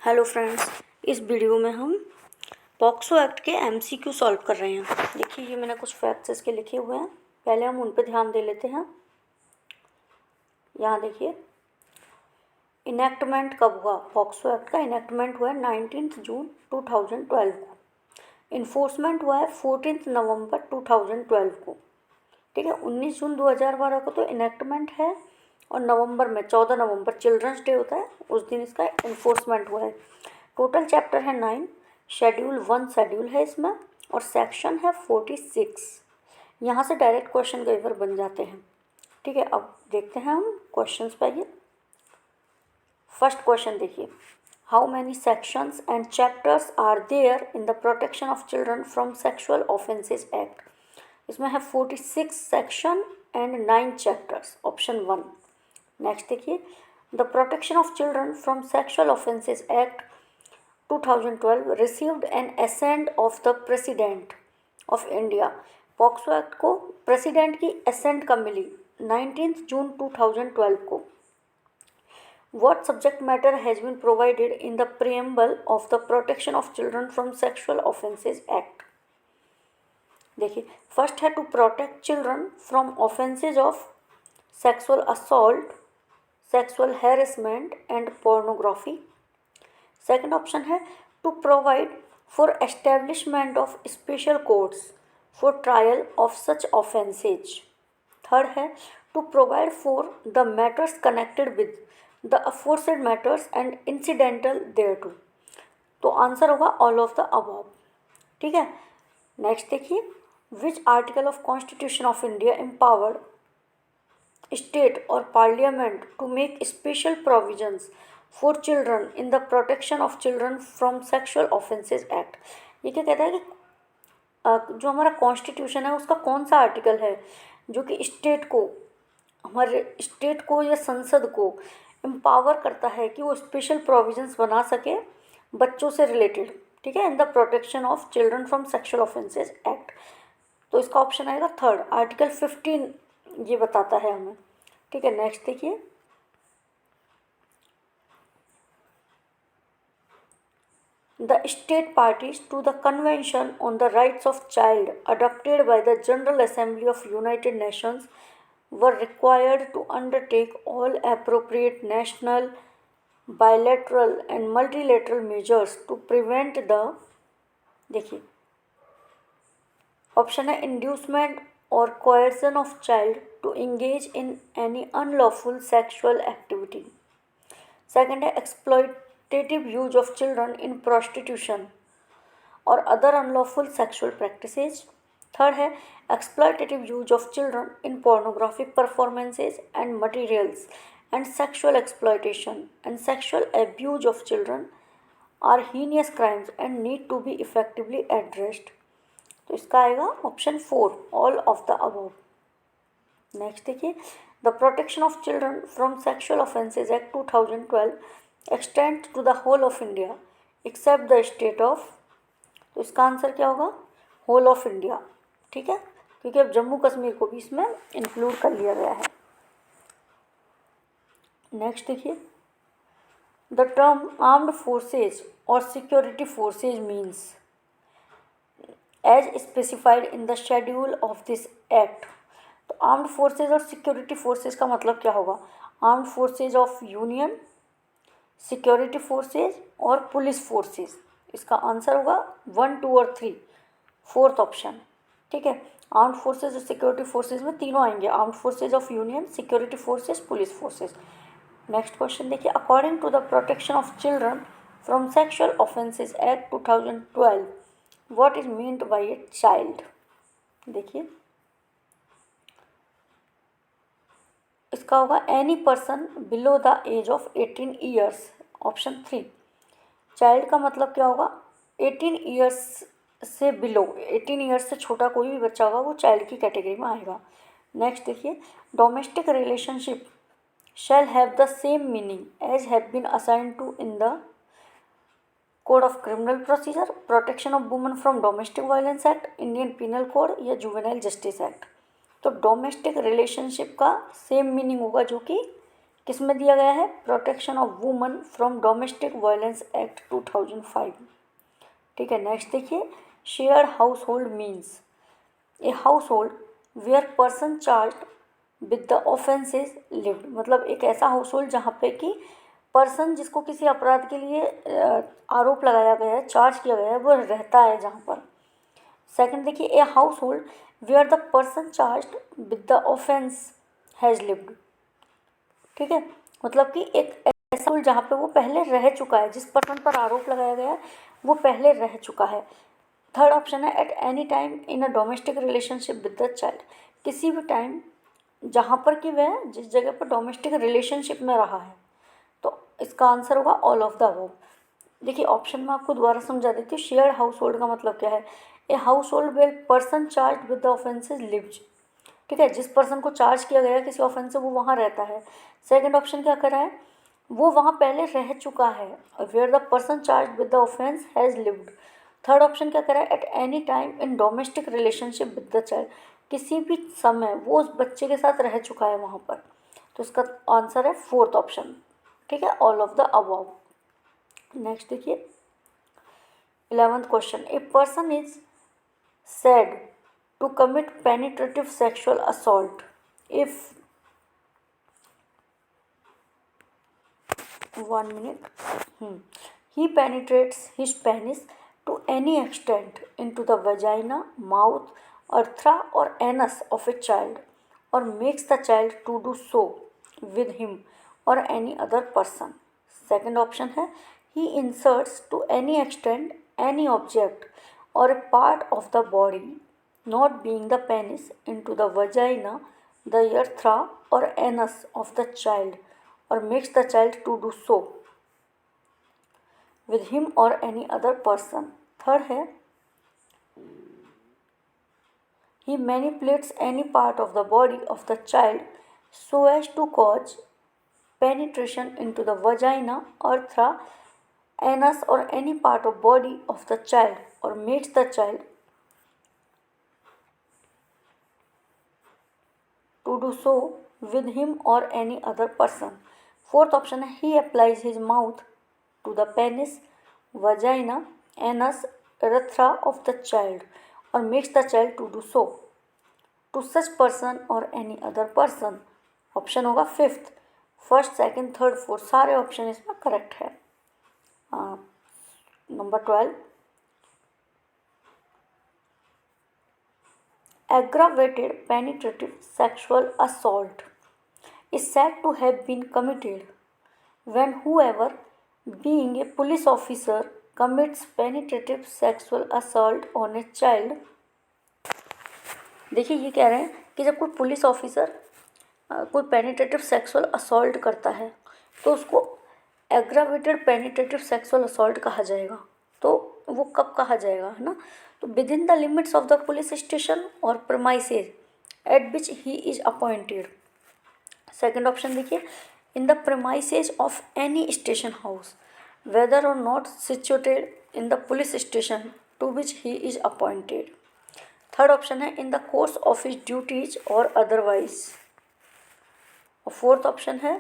Hello friends, इस video में हम पॉक्सो एक्ट के एमसीक्यू सॉल्व कर रहे हैं। देखिए, ये मैंने कुछ फैक्ट्स इसके लिखे हुए हैं, पहले हम उन पर ध्यान दे लेते हैं। यहाँ देखिए, इनेक्टमेंट कब हुआ। पॉक्सो एक्ट का इनेक्टमेंट हुआ है 19 जून 2012 को। इन्फोर्समेंट हुआ है 14 नवंबर 2012 को। ठीक है, 19 जून 2012 को तो इनेक्टमेंट है, और नवंबर में 14 नवंबर चिल्ड्रंस डे होता है, उस दिन इसका इन्फोर्समेंट हुआ है। टोटल चैप्टर है 9, शेड्यूल 1 शेड्यूल है इसमें, और सेक्शन है 46। यहाँ से डायरेक्ट क्वेश्चन कई बार बन जाते हैं। ठीक है, अब देखते हैं हम क्वेश्चंस पे। ये फर्स्ट क्वेश्चन देखिए, how many sections and chapters are there in the protection of children from sexual offences act. इसमें है 46 section and 9 chapters, option 1। Next देखिए, the protection of children from sexual offences act 2012 received an assent of the president of India. POCSO act को president की assent कब मिली? 19 जून 2012 को। What subject matter has been provided in the preamble of the Protection of Children from Sexual Offences Act? देखिए, first है to protect children from offences of sexual assault, sexual harassment and pornography. Second option है to provide for establishment of special courts for trial of such offences. Third है to provide for the matters connected with the aforesaid matters and incidental thereto. तो answer होगा all of the above. ठीक है, next देखिए, which article of constitution of India empowered state और parliament to make special provisions for children in the protection of children from sexual offences act. ये क्या कहता है कि जो हमारा कॉन्स्टिट्यूशन है उसका कौन सा आर्टिकल है जो कि स्टेट को, हमारे स्टेट को या संसद को एम्पावर करता है कि वो स्पेशल प्रोविजंस बना सके बच्चों से रिलेटेड। ठीक है, in the protection of children from sexual offences act. तो इसका ऑप्शन आएगा थर्ड, आर्टिकल 15 ये बताता है हमें। ठीक है, नेक्स्ट देखिए, the state parties to the Convention on the Rights of Child adopted by the General Assembly of United Nations were required to undertake all appropriate national, bilateral and multilateral measures to prevent the, देखिए option है inducement or coercion of child to engage in any unlawful sexual activity. Second है exploitative use of children in prostitution or other unlawful sexual practices. Third है exploitative use of children in pornographic performances and materials and sexual exploitation and sexual abuse of children are heinous crimes and need to be effectively addressed. तो इसका आएगा option 4, all of the above. Next देखिए, the protection of children from sexual offences act 2012 extend to the whole of India except the state of. तो इसका answer क्या होगा? Whole of India. ठीक है, क्योंकि अब जम्मू कश्मीर को भी इसमें इंक्लूड कर लिया गया है। नेक्स्ट देखिए, द टर्म आर्म्ड फोर्सेज और security forces means as specified in the schedule of this act. तो आर्म्ड फोर्सेज और सिक्योरिटी फोर्सेज का मतलब क्या होगा? Armed forces of union, security forces और पुलिस फोर्सेज। इसका आंसर होगा 1, 2 और 3, फोर्थ ऑप्शन। ठीक है, आर्म्ड फोर्सेज और सिक्योरिटी फोर्सेज में तीनों आएंगे, armed forces of union, security forces, police forces. Next question देखिए, according to the protection of children from sexual offences act 2012 what is meant by a child. देखिए, इसका होगा any person below the age of 18 years, option 3। Child का मतलब क्या होगा? 18 years से below, 18 years से छोटा कोई भी बच्चा होगा वो चाइल्ड की कैटेगरी में आएगा। नेक्स्ट देखिए, domestic relationship shall have the same meaning as have been assigned to in the Code of Criminal Procedure, Protection of Women from Domestic Violence Act, Indian Penal Code या Juvenile Justice Act। तो domestic relationship का same meaning होगा जो कि किस में दिया गया है? Protection of women from domestic violence act 2005। ठीक है, नेक्स्ट देखिए, shared household means a household where person charge with the offence is lived, मतलब एक ऐसा हाउस होल्ड जहाँ पे कि पर्सन जिसको किसी अपराध के लिए आरोप लगाया गया है, चार्ज किया गया है, वो रहता है जहाँ पर। सेकंड देखिए, a household where the person charge with the offence has lived. ठीक है, मतलब कि एक ऐसा जहाँ पे वो पहले रह चुका है, जिस पर्सन पर आरोप लगाया गया है वो पहले रह चुका है। थर्ड ऑप्शन है, at any time in a domestic relationship with the child, किसी भी टाइम जहाँ पर कि वह जिस जगह पर डोमेस्टिक रिलेशनशिप में रहा है। तो इसका आंसर होगा ऑल ऑफ द अबव। देखिए ऑप्शन में आपको दोबारा समझा देती हूँ। शेयर्ड हाउस होल्ड का मतलब क्या है? A household where person charge with the offences lives. ठीक है, जिस पर्सन को चार्ज किया गया किसी ऑफेंस से वो वहाँ रहता है। सेकंड ऑप्शन क्या कर रहा है? वो वहाँ पहले रह चुका है, where the person charge with the offence has lived. Third option क्या कर रहा है? At any time in domestic relationship with the child, किसी भी समय वो उस बच्चे के साथ रह चुका है वहाँ पर। तो इसका आंसर है फोर्थ ऑप्शन। ठीक है, all of the above. Next देखिए 11th question, a person is said to commit penetrative sexual assault if 1 minute he penetrates his penis to any extent into the vagina, mouth, urethra or anus of a child or makes the child to do so with him or any other person. Second option है, he inserts to any extent any object or a part of the body not being the penis into the vagina, the urethra or anus of the child or makes the child to do so with him or any other person. Third है, he manipulates any part of the body of the child so as to cause penetration into the vagina, urethra, anus or any part of body of the child or makes the child to do so with him or any other person. Fourth option है, he applies his mouth to the penis, vagina, anus, urethra of the child or makes the child to do so to such person or any other person. Option होगा fifth. First, second, third, fourth सारे option इसमें correct है। Number 12, aggravated penetrative sexual assault is said to have been committed when whoever, being a police officer, commits penetrative sexual assault on a child। देखिए ये कह रहे हैं कि जब कोई पुलिस ऑफिसर कोई पेनिट्रेटिव सेक्सुअल असॉल्ट करता है तो उसको एग्रावेटेड पेनिट्रेटिव सेक्सुअल असॉल्ट कहा जाएगा। तो वो कब कहा जाएगा, है ना? तो within the limits of the police station और premises at which he is appointed. Second option देखिए, in the premises of any station house whether और not situated in the police station to which he is appointed. Third option है, in the course of his duties और otherwise. और fourth option है,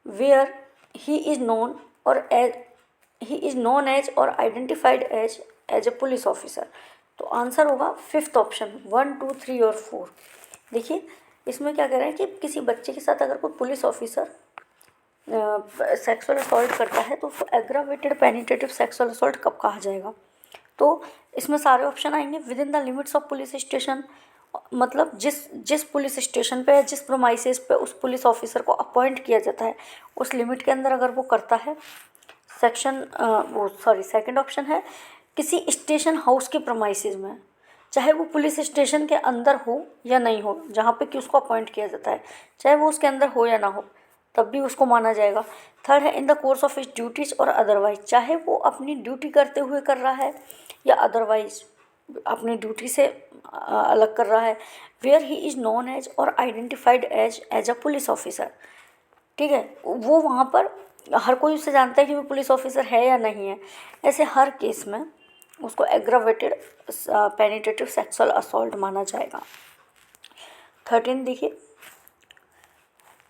where he is known और as और identified as a police officer. तो answer होगा fifth option 1, 2, 3 और 4। देखिए इसमें क्या कह रहे हैं कि किसी बच्चे के साथ अगर कोई पुलिस ऑफिसर सेक्सुअल असॉल्ट करता है तो उसको एग्रावेटेड पेनिट्रेटिव सेक्सुअल असॉल्ट कब कहा जाएगा। तो इसमें सारे ऑप्शन आएंगे with in the limits of police station, मतलब जिस पुलिस स्टेशन पे जिस प्रोमाइसेस पे उस पुलिस ऑफिसर को अपॉइंट किया जाता है उस लिमिट के अंदर अगर वो करता है। सेकंड ऑप्शन है, किसी स्टेशन हाउस के प्रोमाइसेस में, चाहे वो पुलिस स्टेशन के अंदर हो या नहीं हो, जहाँ पे कि उसको अपॉइंट किया जाता है, चाहे वो उसके अंदर हो या ना हो तब भी उसको माना जाएगा। थर्ड है, in the course of his duties और अदरवाइज, चाहे वो अपनी ड्यूटी करते हुए कर रहा है या अदरवाइज अपनी ड्यूटी से अलग कर रहा है। Where he is known as और identified as a police officer. ठीक है, वो वहाँ पर हर कोई उससे जानता है कि वो पुलिस ऑफिसर है या नहीं है। ऐसे हर केस में उसको एग्रावेटेड पेनिट्रेटिव सेक्सुअल असॉल्ट माना जाएगा। 13 देखिए,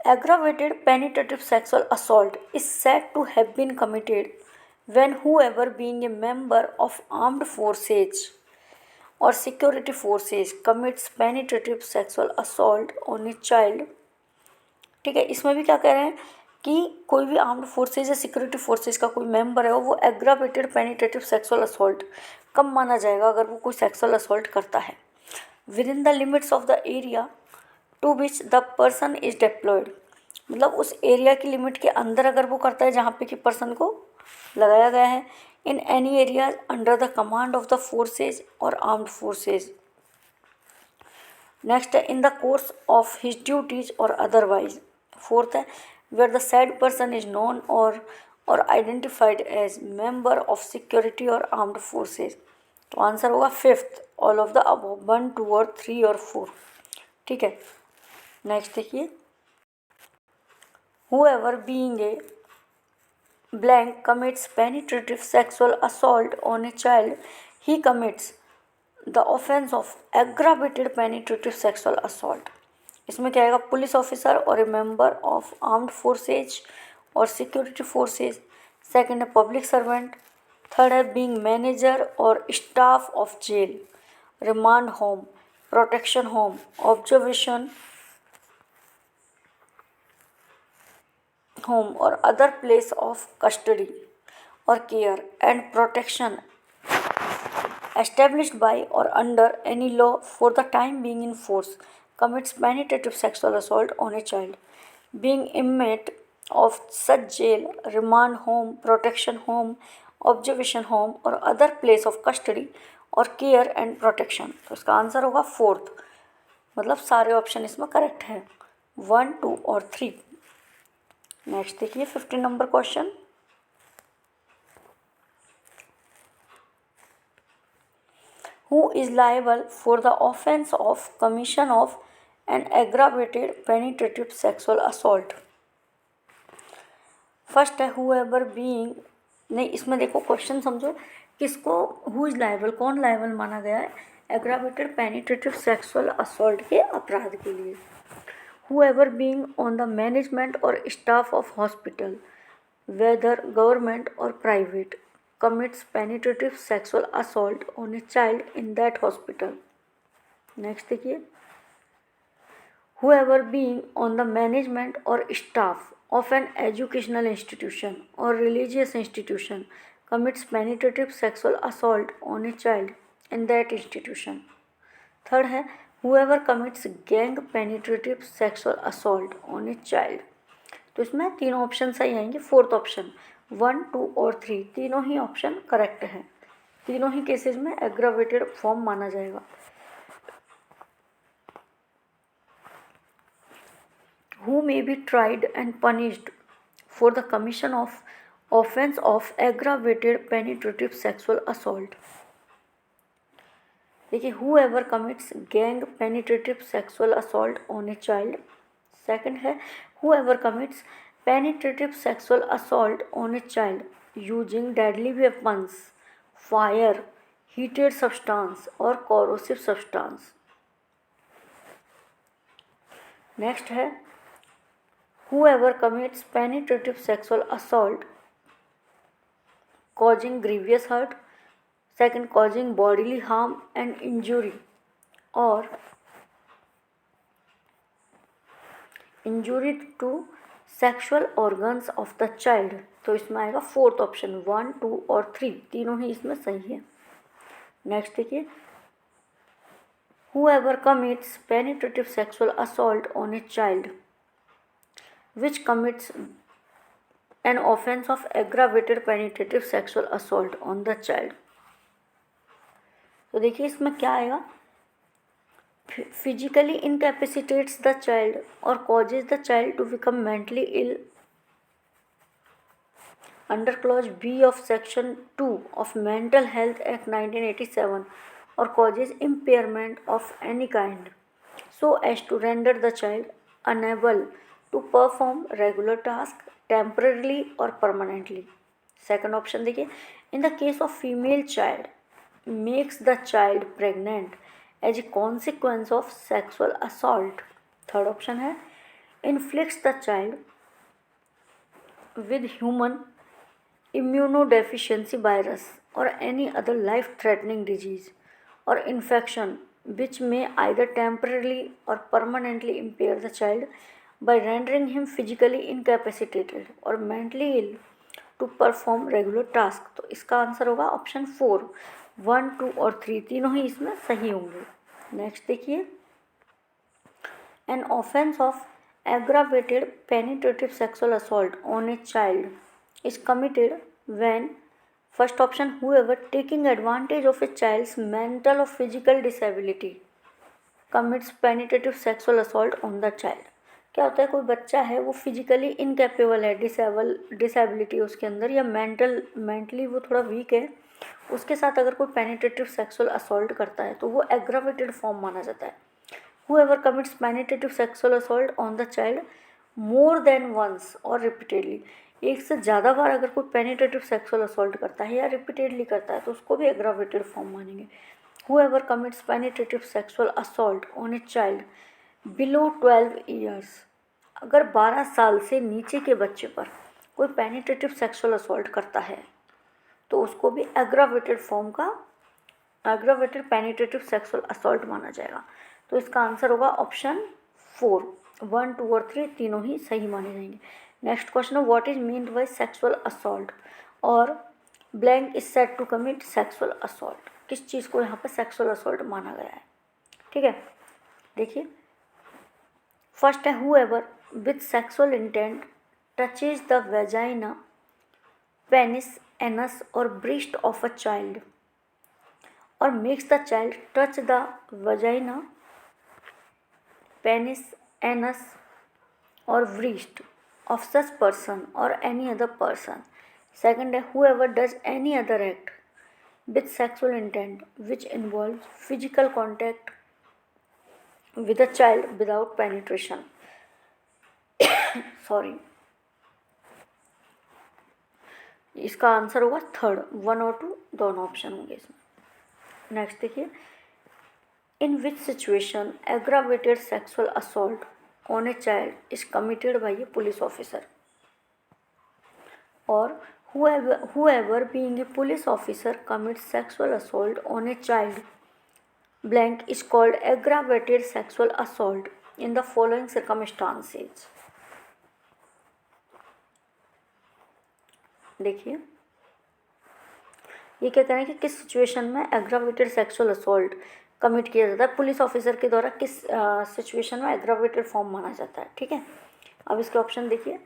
aggravated penetrative sexual assault is said to have been committed when whoever being a member of armed forces or security forces commits penetrative sexual assault on a child। ठीक है, इसमें भी क्या कह रहे हैं कि कोई भी आर्म्ड फोर्सेज या सिक्योरिटी फोर्सेज का कोई मेंबर है वो एग्रावेटेड पेनिट्रेटिव सेक्सुअल असॉल्ट कब माना जाएगा, अगर वो कोई सेक्सुअल असॉल्ट करता है within the limits of the area to which the person is deployed. मतलब उस एरिया की लिमिट के अंदर अगर वो करता है जहाँ पे कि पर्सन को लगाया गया है, in any area under the command of the forces और आर्म्ड फोर्सेज। नेक्स्ट है in the course of his duties और अदरवाइज। फोर्थ है where the said person is known और identified as member of security और armed forces. तो answer होगा fifth, all of the above, 1, 2 और 3 और 4। ठीक है, नेक्स्ट देखिए, whoever being a blank commits penetrative sexual assault on a child, he commits the offense of aggravated penetrative sexual assault। इसमें क्या आएगा, पुलिस ऑफिसर और a member of armed forces और सिक्योरिटी फोर्सेज। सेकंड है public servant. Third है being manager और staff of jail, remand home, protection home, observation home और other place of custody और care and protection established by or under any law for the time being in force commits penetrative sexual assault on a child, being inmate of such jail, remand home, protection home, observation home or other place of custody और care and protection. तो इसका answer होगा fourth, मतलब सारे option इसमें correct हैं, 1, 2 और 3। Next देखिए 15 number question, who is liable for the offense of commission of an aggravated penetrative sexual assault। First है whoever being, नहीं इसमें देखो क्वेश्चन समझो, किसको who is liable, कौन लायबल माना गया है एग्रावेटेड पेनिट्रेटिव सेक्सुअल असॉल्ट के अपराध के लिए। whoever being on the management or staff of hospital whether government or private commits penetrative sexual assault on a child in that hospital। Next देखिए, whoever being on the management or staff of an educational institution or religious institution commits penetrative sexual assault on a child in that institution। Third है whoever commits gang penetrative sexual assault on a child। तो इसमें तीनों option सही आएंगे, fourth option 1, 2 और 3 तीनों ही option correct हैं, तीनों ही केसेस में एग्रावेटेड फॉर्म माना जाएगा। Who may be tried and punished for the commission of offense of aggravated penetrative sexual assault। देखिए whoever commits gang penetrative sexual assault on a child। Second है whoever commits penetrative sexual assault on a child using deadly weapons, fire, heated substance or corrosive substance। Next है whoever commits penetrative sexual assault causing grievous hurt, second causing bodily harm and injury or injury to sexual organs of the child. तो इसमें आएगा fourth option, 1, 2 और 3 तीनों ही इसमें सही है। Next देखिए whoever commits penetrative sexual assault on a child which commits an offense of aggravated penetrative sexual assault on the child। तो देखिए इसमें क्या आएगा, physically incapacitates the child or causes the child to become mentally ill under clause B of section 2 of Mental Health Act 1987 or causes impairment of any kind so as to render the child unable to perform regular tasks temporarily or permanently। second option देखिए, in the case of female child makes the child pregnant as a consequence of sexual assault। Third option है inflicts the child with human immunodeficiency virus or any other life-threatening disease or infection which may either temporarily or permanently impair the child by rendering him physically incapacitated or mentally ill to perform regular task. तो इसका answer होगा option 4, 1, 2 और 3 तीनों ही इसमें सही होंगे। Next देखिए, an offence of aggravated penetrative sexual assault on a child is committed when first option whoever taking advantage of a child's mental or physical disability commits penetrative sexual assault on the child। क्या होता है, कोई बच्चा है वो physically incapable है, disability उसके अंदर, या मेंटली वो थोड़ा वीक है, उसके साथ अगर कोई पेनिट्रेटिव सेक्सुअल असॉल्ट करता है तो वो एग्रावेटेड फॉर्म माना जाता है। whoever commits penetrative sexual assault on the child more than once और रिपीटेडली, एक से ज़्यादा बार अगर कोई पेनिट्रेटिव सेक्सुअल असॉल्ट करता है या रिपीटेडली करता है तो उसको भी एग्रावेटेड फॉर्म मानेंगे। whoever commits penetrative sexual assault on a child below 12 years, अगर 12 साल से नीचे के बच्चे पर कोई पेनिट्रेटिव सेक्सुअल असॉल्ट करता है तो उसको भी एग्रावेटेड फॉर्म का एग्रावेटेड पेनिट्रेटिव सेक्सुअल असॉल्ट माना जाएगा। तो इसका आंसर होगा ऑप्शन 4, 1, 2 और 3 तीनों ही सही माने जाएंगे। नेक्स्ट क्वेश्चन है, what is meant by sexual assault और blank is said to commit sexual assault. किस चीज़ को यहाँ पर सेक्सुअल असॉल्ट माना गया है? ठीक है, देखिए फर्स्ट है whoever with sexual intent touches the vagina, penis, anus or breast of a child or makes the child touch the vagina, penis, anus or breast of such person or any other person। second है whoever does any other act with sexual intent which involves physical contact with a child without penetration। Sorry, इसका answer होगा third, 1 और 2 दोनों option होंगे इसमें। Next देखिए, in which situation aggravated sexual assault on a child is committed by a police officer और whoever being a police officer commits sexual assault on a child blank is called aggravated sexual assault in the following circumstances। देखिए ये कहते हैं कि किस situation में aggravated sexual assault commit किया जाता है, पुलिस ऑफिसर के द्वारा किस सिचुएशन में एग्रावेटेड फॉर्म माना जाता है। ठीक है, अब इसके ऑप्शन देखिए,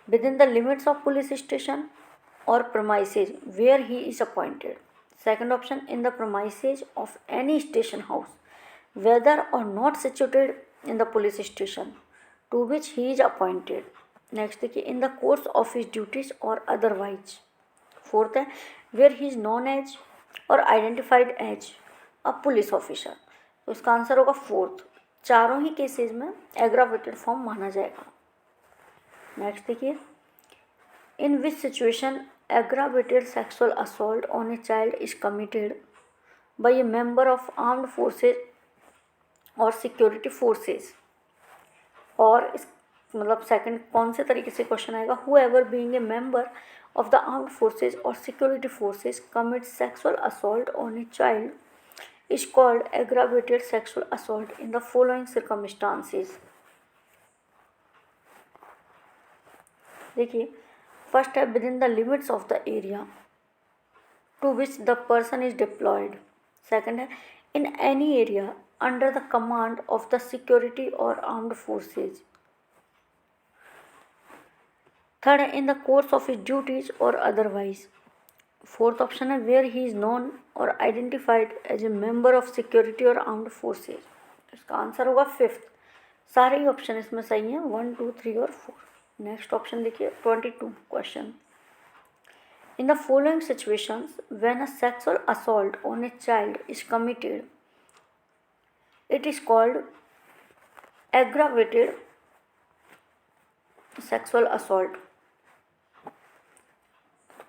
within the limits of police station और premises where he is appointed. Second option, in the premises of any station house whether और not situated in the police station to which he is appointed. Next देखिए, in the course of his duties और otherwise. Fourth है where he is known as और identified as a police officer. तो इसका answer होगा fourth, चारों ही cases में एग्रावेटेड फॉर्म माना जाएगा। नेक्स्ट देखिए, in which situation aggravated sexual assault on a child is committed by a member of armed forces और सिक्योरिटी फोर्सेज। और इस मतलब सेकंड कौन से तरीके से क्वेश्चन आएगा, whoever being a member of the armed forces or security forces commits sexual assault on a child is called aggravated sexual assault in the following circumstances। देखिए फर्स्ट है within the limits of the area to which the person is deployed। Second है in any area under the command of the security or armed forces। Third है in the course of his duties और otherwise. Fourth option है where he is known और identified as a member of security और armed forces. इसका answer होगा fifth, सारे ही option इसमें सही हैं, 1, 2, 3 और 4। नेक्स्ट ऑप्शन देखिए 22 question, in the following situations when a sexual assault on a child is committed it is called aggravated sexual assault.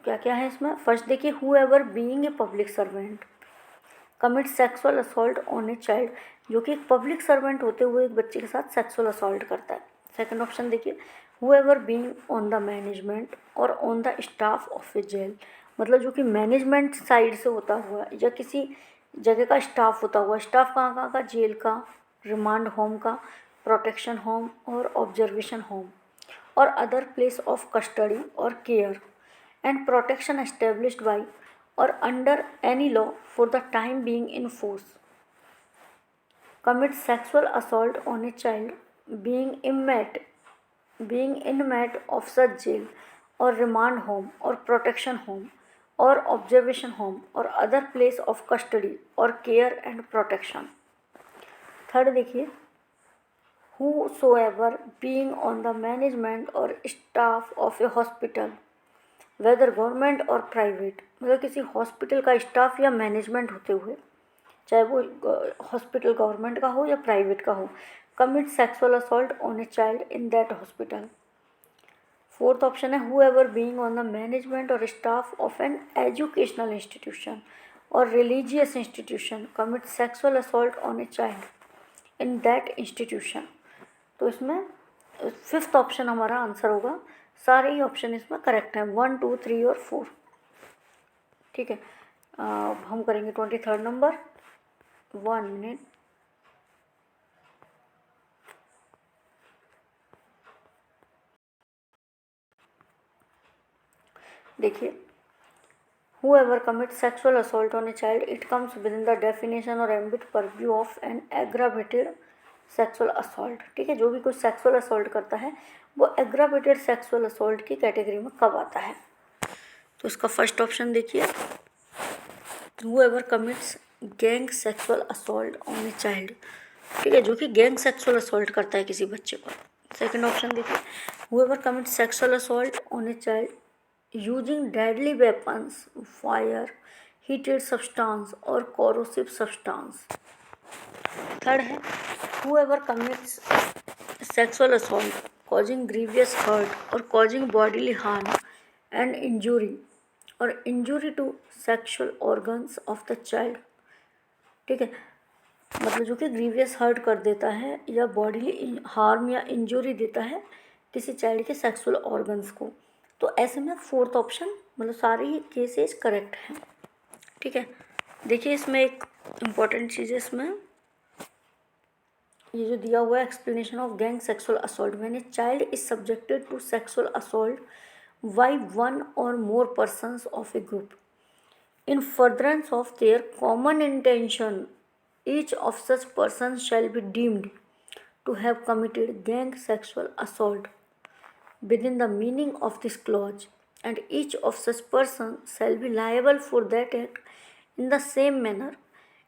क्या क्या है इसमें, फर्स्ट देखिए whoever being a public servant, commit sexual assault on a child, जो कि एक public servant होते हुए एक बच्चे के साथ सेक्सुअल असॉल्ट करता है। सेकंड ऑप्शन देखिए, whoever being on the management और on the staff of a jail, मतलब जो कि मैनेजमेंट साइड से होता हुआ या किसी जगह का स्टाफ होता हुआ, स्टाफ कहाँ कहाँ का, जेल का, रिमांड होम का, प्रोटेक्शन होम और ऑब्जर्वेशन होम और अदर प्लेस ऑफ कस्टडी और care and protection established by or under any law for the time being in force, commit sexual assault on a child being inmate of such jail or remand home or protection home or observation home or other place of custody or care and protection. Third देखिए, whosoever being on the management or staff of a hospital whether government और private, मतलब किसी hospital का staff या management होते हुए, चाहे वो हॉस्पिटल गवर्नमेंट का हो या प्राइवेट का हो, commit sexual assault on a child in that hospital. Fourth option है, whoever being on the management और staff of an educational institution और religious institution commit sexual assault on a child in that institution. तो इसमें fifth option हमारा answer होगा। सारे ही option इसमें करेक्ट हैं, 1, 2, 3 और 4। ठीक है, हम करेंगे 23rd नंबर। 1 मिनट। देखिए, whoever commits sexual assault on a child, it comes within the definition और ambit purview of an aggravated sexual assault। ठीक है, जो भी कुछ सेक्सुअल असॉल्ट करता है वो एग्रावेटेड सेक्सुअल असॉल्ट की कैटेगरी में कब आता है। तो इसका फर्स्ट ऑप्शन देखिए, whoever commits gang sexual assault on a child. ठीक है, जो कि गैंग सेक्सुअल असॉल्ट करता है किसी बच्चे पर। सेकंड ऑप्शन देखिए, whoever commits sexual assault on a child using deadly weapons, fire, heated substance or corrosive substance। Third है, whoever commits sexual assault causing grievous hurt or causing bodily harm and injury or injury to sexual organs of the child। ठीक है, मतलब जो कि grievous hurt कर देता है या बॉडीली हार्म या इंजरी देता है किसी चाइल्ड के सेक्सुअल ऑर्गन्स को। तो ऐसे में फोर्थ ऑप्शन, मतलब सारे ही केसेस करेक्ट हैं। ठीक है, देखिए इसमें एक इम्पॉर्टेंट चीज़ है, इसमें ये जो दिया हुआ है explanation of gang sexual assault, when a child is subjected to sexual assault by one और more persons of a group in furtherance of their common intention, each of such persons shall be deemed to have committed gang sexual assault within the meaning of this clause, and each of such persons shall be liable for that act in the same manner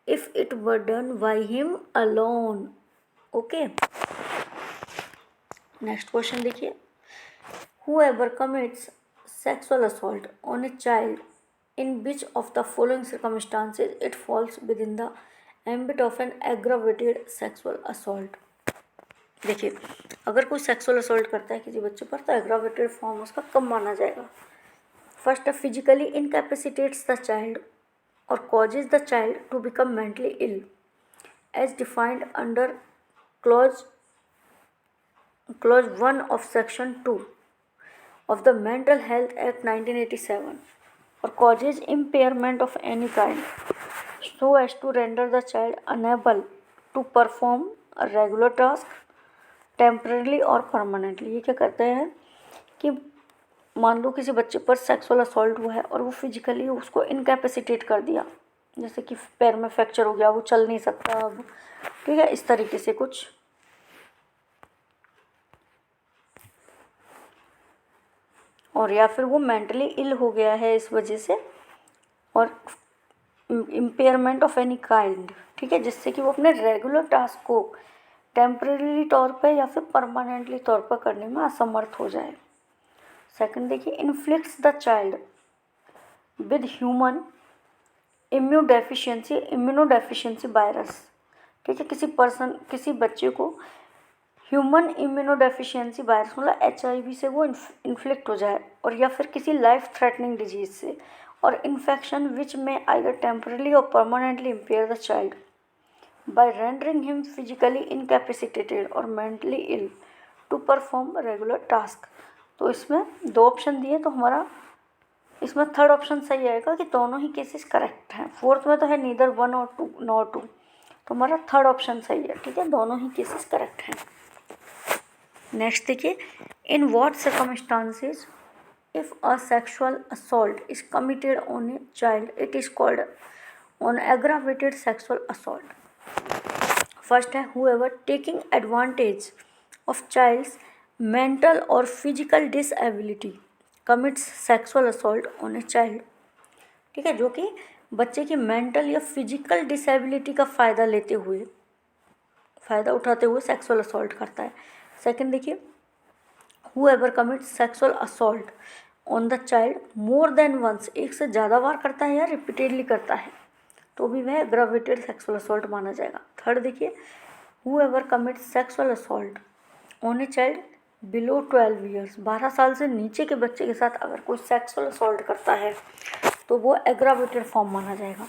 if it were done by him alone। Okay, next question देखिए, whoever commits sexual assault on a child in which of the following circumstances it falls within the ambit of an aggravated sexual assault। देखिए, अगर कोई sexual assault करता है किसी बच्चे पर तो एग्रावेटेड फॉर्म उसका कब माना जाएगा। फर्स्ट है, फिजिकली इनकैपेसिटेट्स द चाइल्ड और causes the child to become mentally ill as defined under clause 1 of section 2 of the Mental Health Act 1987 or causes impairment of any kind so as to render the child unable to perform a regular task temporarily or permanently। ये क्या करते हैं कि मान लो किसी बच्चे पर sexual assault हुआ है और वो फिजिकली उसको इनकैपेसिटेट कर दिया, जैसे कि पैर में फ्रैक्चर हो गया, वो चल नहीं सकता अब। ठीक है, इस तरीके से कुछ। और या फिर वो मेंटली इल हो गया है इस वजह से, और इम्पेयरमेंट ऑफ एनी काइंड। ठीक है, जिससे कि वो अपने रेगुलर टास्क को टेम्परेरी तौर पे या फिर परमानेंटली तौर पर करने में असमर्थ हो जाए। सेकंड देखिए, inflicts the child with human immunodeficiency virus. ठीक है, किसी बच्चे को ह्यूमन इम्यूनोडेफिशिएंसी वायरस मतलब HIV से वो इन्फ्लिक्ट हो जाए, और या फिर किसी लाइफ थ्रेटनिंग डिजीज से, और infection which may either temporarily और permanently impair the child by rendering him physically incapacitated और mentally ill to perform regular task. तो इसमें दो ऑप्शन दिए, तो हमारा इसमें थर्ड ऑप्शन सही आएगा कि दोनों ही केसेस करेक्ट हैं। फोर्थ में तो है नीदर 1 और 2 नॉट 2, तो हमारा थर्ड ऑप्शन सही है। ठीक है, दोनों ही केसेस करेक्ट हैं। नेक्स्ट देखिए, in what circumstances if a sexual assault is committed on a child it is called on aggravated sexual assault. First है whoever taking advantage of child's mental or physical disability commits sexual assault on a child। ठीक है, जो कि बच्चे की mental या physical disability का फ़ायदा उठाते हुए सेक्सुअल असॉल्ट करता है। सेकंड देखिए, whoever commits sexual assault on the child more than once, एक से ज़्यादा बार करता है या रिपीटेडली करता है, तो भी वह एग्रावेटेड सेक्सुअल असॉल्ट माना जाएगा। थर्ड देखिए, whoever commits sexual assault on a child below 12 years, 12 साल से नीचे के बच्चे के साथ अगर कोई सेक्सुअल असॉल्ट करता है तो वो एग्रावेटेड फॉर्म माना जाएगा।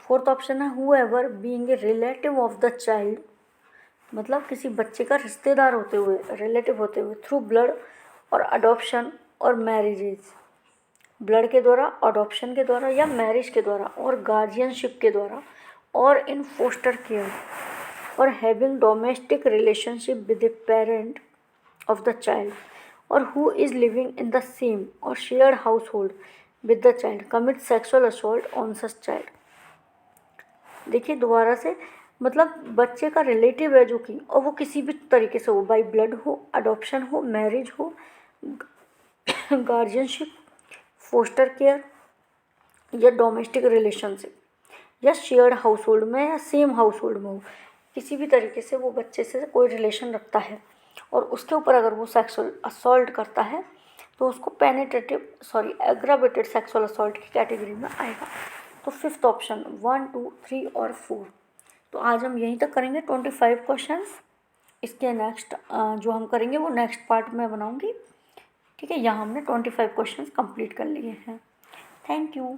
फोर्थ ऑप्शन है whoever being a relative of the child, मतलब किसी बच्चे का रिश्तेदार होते हुए, रिलेटिव होते हुए, थ्रू ब्लड और अडॉप्शन और मैरिजेज, ब्लड के द्वारा, अडॉप्शन के द्वारा या मैरिज के द्वारा और गार्जियनशिप के द्वारा, और इन फोस्टर केयर और having domestic relationship with the parent of the child or who is living in the same or shared household with the child commits sexual assault on such child। देखिए दोबारा से, मतलब बच्चे का रिलेटिव है जो कि, और वो किसी भी तरीके से हो, बाय ब्लड हो, अडॉप्शन हो, मैरिज हो, गार्जियनशिप, फोस्टर केयर या डोमेस्टिक रिलेशनशिप या शेयर्ड हाउस होल्ड में या सेम हाउस होल्ड में हो, किसी भी तरीके से वो बच्चे से कोई रिलेशन रखता है और उसके ऊपर अगर वो सेक्सुअल असॉल्ट करता है तो उसको एग्रावेटेड सेक्सुअल असॉल्ट की कैटेगरी में आएगा। तो फिफ्थ ऑप्शन 1, 2, 3 और 4। तो आज हम यहीं तक करेंगे 25 क्वेश्चंस। इसके नेक्स्ट जो हम करेंगे वो नेक्स्ट पार्ट में बनाऊंगी। ठीक है, यहाँ हमने 25 क्वेश्चंस कंप्लीट कर लिए हैं। Thank you.